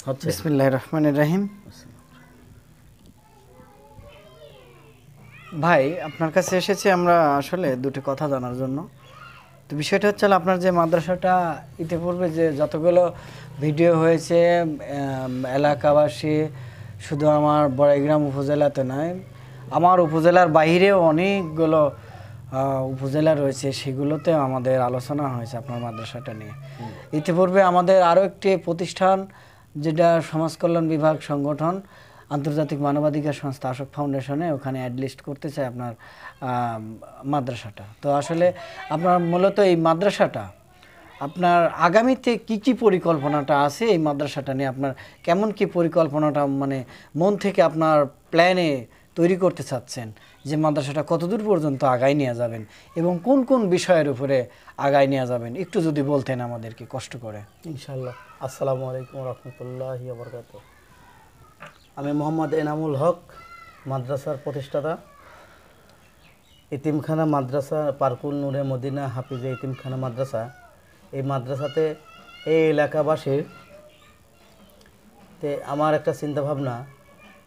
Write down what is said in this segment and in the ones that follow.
হচ্ছে। বিসমিল্লাহির রহমানির রহিম। ভাই, আপনার কাছে এসেছি আমরা আসলে দুটি কথা জানার জন্য। তো বিষয়টা হচ্ছে আপনার যে মাদ্রাসাটা ইতিপূর্বে যে যতগুলো ভিডিও হয়েছে, এলাকাবাসী শুধু আমার বড়াইগ্রাম উপজেলাতে নয়, আমার উপজেলার বাইরেও অনেকগুলো উপজেলা রয়েছে, সেগুলোতে আমাদের আলোচনা হয়েছে আপনার মাদ্রাসাটা নিয়ে। ইতিপূর্বে আমাদের আরও একটি প্রতিষ্ঠান, যেটা সমাজ কল্যাণ বিভাগ সংগঠন আন্তর্জাতিক মানবাধিকার সংস্থা আশোক ফাউন্ডেশনে, ওখানে অ্যাডলিস্ট করতে চায় আপনার মাদ্রাসাটা। তো আসলে আপনার মূলত এই মাদ্রাসাটা আপনার আগামীতে কি কি পরিকল্পনাটা আছে এই মাদ্রাসাটা নিয়ে, আপনার কেমন কি পরিকল্পনাটা মানে মন থেকে আপনার প্ল্যানে তৈরি করতে চাচ্ছেন, যে মাদ্রাসাটা কতদূর পর্যন্ত আগায় নিয়ে যাবেন এবং কোন কোন বিষয়ের উপরে আগায় নিয়ে যাবেন, একটু যদি বলতেন আমাদেরকে কষ্ট করে। ইনশাআল্লাহ। আসসালামু আলাইকুম রহমতুল্লাহি ওয়া বারাকাতুহু। আমি মোহাম্মদ এনামুল হক, মাদ্রাসার প্রতিষ্ঠাতা। এতিমখানা মাদ্রাসা, পার্কুল নূরে মদিনা হাফিজে এতিমখানা মাদ্রাসা। এই মাদ্রাসাতে এই এলাকাবাসীর আমার একটা চিন্তাভাবনা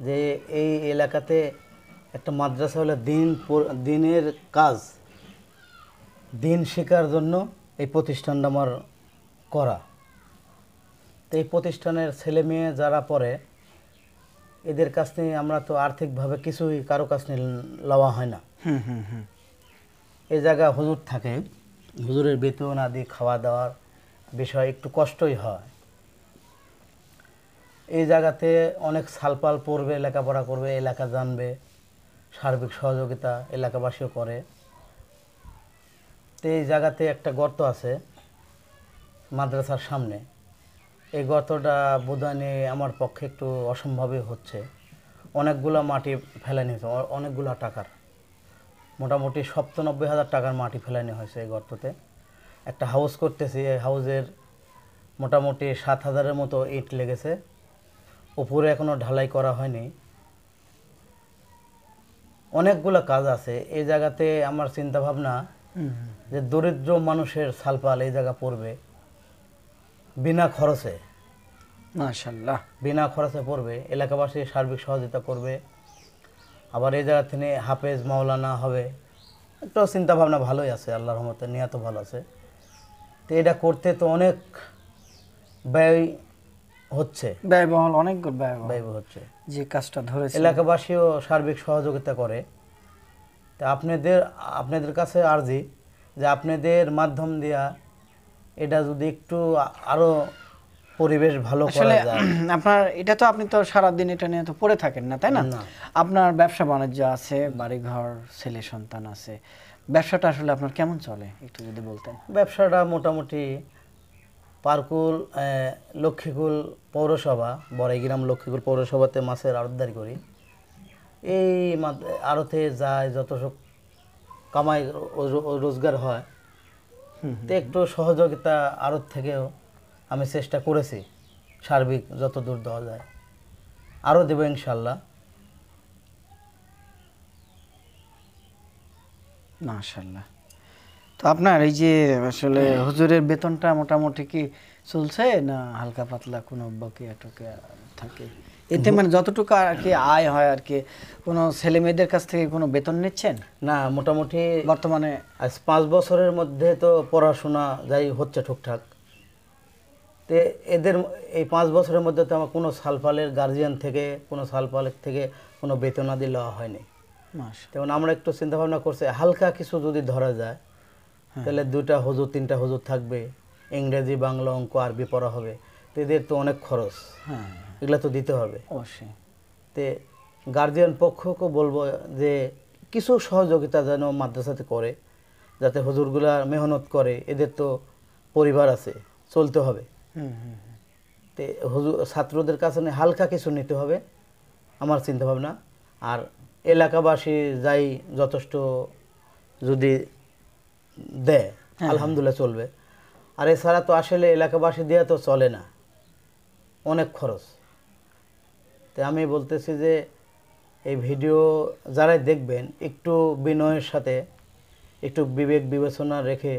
যে এই এলাকাতে একটা মাদ্রাসা হলে দিনের কাজ, দিন শেখার জন্য এই প্রতিষ্ঠানটা আমার করা। তো এই প্রতিষ্ঠানের ছেলে মেয়ে যারা পড়ে, এদের কাছ থেকে আমরা তো আর্থিকভাবে কিছুই কারো কাছ থেকে লওয়া হয় না। এই জায়গায় হুজুর থাকে, হুজুরের বেতন আদি খাওয়া দাওয়ার বিষয় একটু কষ্টই হয়। এই জায়গাতে অনেক সালপাল পড়বে, লেখাপড়া করবে, এলাকা জানবে, সার্বিক সহযোগিতা এলাকাবাসীও করে। তো এই জায়গাতে একটা গর্ত আছে মাদ্রাসার সামনে। এই গর্তটা বোধানে আমার পক্ষে একটু অসম্ভবই হচ্ছে। অনেকগুলো মাটি ফেলানি হয়েছে, অনেকগুলো টাকার, মোটামুটি ৯৭,০০০ টাকার মাটি ফেলানি হয়েছে এই গর্ততে। একটা হাউস করতেছি, এই হাউসের মোটামুটি ৭,০০০-এর মতো ইট লেগেছে, উপরে এখনও ঢালাই করা হয়নি। অনেকগুলো কাজ আছে এই জায়গাতে। আমার চিন্তা ভাবনা যে দরিদ্র মানুষের সালপাল এই জায়গা পড়বে বিনা খরচে, মাশাআল্লাহ, বিনা খরচে পড়বে, এলাকাবাসী সার্বিক সহযোগিতা করবে। আবার এই জায়গা থেকে হাফেজ মাওলানা হবে, একটা চিন্তা ভাবনা ভালোই আছে, আল্লাহর রহমতে নিয়ত ভালো আছে। তো এটা করতে তো অনেক ব্যয় হচ্ছে, ব্যয়বহুল, অনেক ব্যয় হচ্ছে। যে কাজটা ধরেছে। এলাকাবাসীও সার্বিক সহযোগিতা করে। তা আপনাদের কাছে আর্জি যে আপনাদের মাধ্যম দিয়া এটা যদি একটু আরো পরিবেশ ভালো করা যায়। আপনার এটা তো, আপনি তো সারাদিন এটা নিয়ে তো পড়ে থাকেন না, তাই না? আপনার ব্যবসা বাণিজ্য আছে, বাড়িঘর, ছেলে সন্তান আছে, ব্যবসাটা আসলে আপনার কেমন চলে একটু যদি বলতেন। ব্যবসাটা মোটামুটি পার্কুল লক্ষ্মীকুল পৌরসভা, বড়াইগ্রাম লক্ষ্মীকুল পৌরসভাতে মাছের আড়তদারি করি। এই আড়তে যায় যত সব কামাই রোজগার হয়, তো একটু সহযোগিতা আড়ত থেকেও আমি চেষ্টা করেছি সার্বিক যত দূর দেওয়া যায়, আরও দেবো ইনশাল্লাহ। মাশাআল্লাহ। তো আপনার এই যে আসলে হুজুরের বেতনটা মোটামুটি কি চলছে, না হালকা পাতলা কোনো বকেয়া টকেয়া থাকে? এতে মানে যতটুকু আর কি আয় হয় আর কি, কোনো ছেলে মেয়েদের কাছ থেকে কোনো বেতন নিচ্ছেন? না, মোটামুটি বর্তমানে আজ 5 বছরের মধ্যে তো পড়াশোনা যাই হচ্ছে ঠিকঠাক। তো এদের এই 5 বছরের মধ্যে তো আমার কোনো সালপালের গার্জিয়ান থেকে, কোনো সালপালের থেকে কোনো বেতনাদি দেওয়া হয়নি। তেমন আমরা একটু চিন্তা ভাবনা করছি হালকা কিছু যদি ধরা যায়, তাহলে 2টা হুজুর 3টা হুজুর থাকবে, ইংরেজি বাংলা অঙ্ক আরবি পড়া হবে। তো এদের তো অনেক খরচ, এগুলো তো দিতে হবে অবশ্যই। তে গার্জিয়ান পক্ষকে বলবো যে কিছু সহযোগিতা যেন মাদ্রাসাতে করে, যাতে হুজুরগুলা মেহনত করে, এদের তো পরিবার আছে, চলতে হবে। তে হুজুর ছাত্রদের কাছে হালকা কিছু নিতে হবে আমার চিন্তা ভাবনা। আর এলাকাবাসী যাই যথেষ্ট যদি দেয় আলহামদুলিল্লাহ চলবে। আর এছাড়া তো আসলে এলাকাবাসী দিয়ে তো চলে না, অনেক খরচ। তো আমি বলতেছি যে এই ভিডিও যারাই দেখবেন একটু বিনয়ের সাথে, একটু বিবেক বিবেচনা রেখে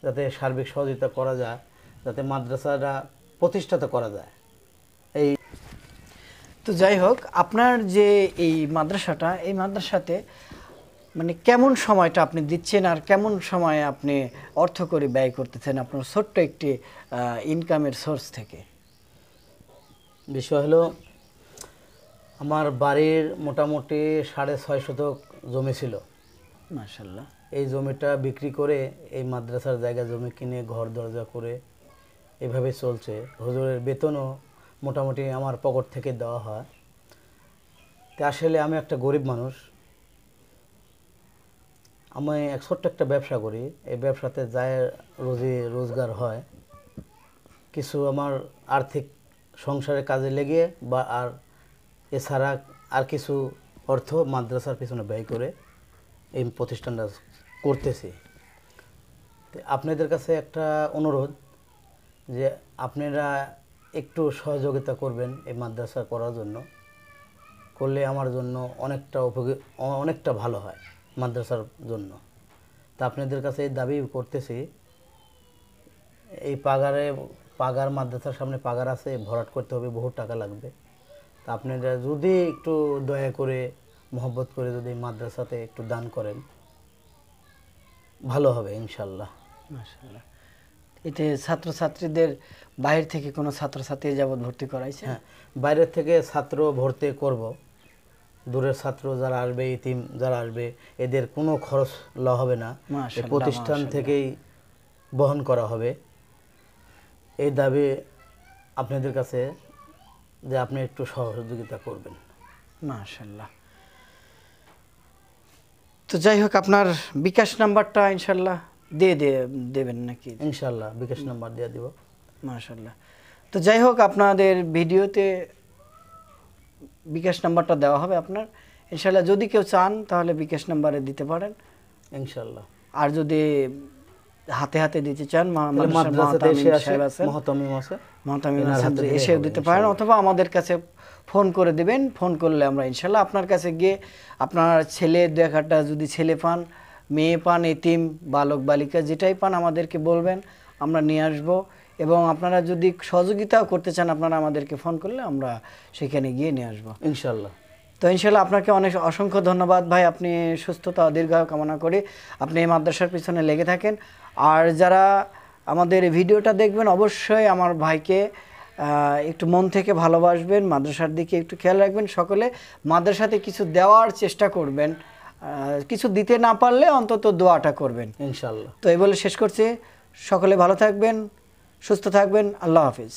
যাতে সার্বিক সহযোগিতা করা যায়, যাতে মাদ্রাসাটা প্রতিষ্ঠাতা করা যায়। এই তো যাই হোক, আপনার যে এই মাদ্রাসাটা, এই মাদ্রাসাতে মানে কেমন সময়টা আপনি দিচ্ছেন আর কেমন সময়ে আপনি অর্থ করে ব্যয় করতেছেন আপনার ছোট্ট একটি ইনকামের সোর্স থেকে? বিষয় হলো, আমার বাড়ির মোটামুটি 6.5 শতক জমি ছিল। মাশাআল্লাহ। এই জমিটা বিক্রি করে এই মাদ্রাসার জায়গা জমি কিনে ঘর দরজা করে এভাবে চলছে। হুজুরের বেতনও মোটামুটি আমার পকেট থেকে দেওয়া হয়। তো আসলে আমি একটা গরিব মানুষ, আমি ছোট্ট একটা ব্যবসা করি। এই ব্যবসাতে যায় রোজি রোজগার হয়, কিছু আমার আর্থিক সংসারের কাজে লেগে বা আর এছাড়া আর কিছু অর্থ মাদ্রাসার পিছনে ব্যয় করে এই প্রতিষ্ঠানটা করতেছি। তো আপনাদের কাছে একটা অনুরোধ যে আপনারা একটু সহযোগিতা করবেন এই মাদ্রাসা করার জন্য। করলে আমার জন্য অনেকটা ভালো হয় মাদ্রাসার জন্য। তা আপনাদের কাছে এই দাবি করতেছি, এই পাগার মাদ্রাসার সামনে পাগার আছে, ভরাট করতে হবে, বহু টাকা লাগবে। তা আপনারা যদি একটু দয়া করে মহব্বত করে যদি মাদ্রাসাতে একটু দান করেন ভালো হবে ইনশাল্লাহ। মাশাআল্লাহ। এতে ছাত্রছাত্রীদের বাইরে থেকে কোনো ছাত্রছাত্রী যাবত ভর্তি করাইছে? হ্যাঁ, বাইরের থেকে ছাত্র ভর্তি করব। দূরের ছাত্র যারা আসবে, ইতিম যারা আসবে, এদের কোনো খরচ লওয়া হবে না, এই প্রতিষ্ঠান থেকেই বহন করা হবে। এই দাবি আপনাদের কাছে যে আপনি একটু সহযোগিতা করবেন। মাশাআল্লাহ। তো যাই হোক, আপনার বিকাশ নাম্বারটা ইনশাআল্লাহ দেবেন নাকি? ইনশাল্লাহ বিকাশ নাম্বার দিয়ে দিব। মাশাআল্লাহ। তো যাই হোক, আপনাদের ভিডিওতে বিকাশ নাম্বারটা দেওয়া হবে আপনার। ইনশাআল্লাহ যদি কেউ চান তাহলে বিকাশ নাম্বারে দিতে পারেন ইনশাল্লাহ। আর যদি হাতে হাতে দিতে চান, মাদ্রাসাতে এসে আসে, মহতামিম এসেও দিতে পারেন, অথবা আমাদের কাছে ফোন করে দেবেন। ফোন করলে আমরা ইনশাআল্লাহ আপনার কাছে গিয়ে আপনার ছেলে দেখাটা, যদি ছেলে পান, মেয়ে পান, এতিম, বালক বালিকা যেটাই পান আমাদেরকে বলবেন, আমরা নিয়ে আসবো। এবং আপনারা যদি সহযোগিতাও করতে চান, আপনারা আমাদেরকে ফোন করলে আমরা সেখানে গিয়ে নিয়ে আসবো ইনশাল্লাহ। তো ইনশাআল্লাহ আপনাকে অসংখ্য ধন্যবাদ ভাই। আপনি সুস্থতা দীর্ঘায়ু কামনা করি, আপনি এই মাদ্রাসার পিছনে লেগে থাকেন। আর যারা আমাদের ভিডিওটা দেখবেন, অবশ্যই আমার ভাইকে একটু মন থেকে ভালোবাসবেন, মাদ্রাসার দিকে একটু খেয়াল রাখবেন। সকলে মাদ্রাসাতে কিছু দেওয়ার চেষ্টা করবেন, কিছু দিতে না পারলে অন্তত দোয়াটা করবেন ইনশাআল্লাহ। তো এই বলে শেষ করছি। সকলে ভালো থাকবেন, সুস্থ থাকবেন। আল্লাহ হাফিজ।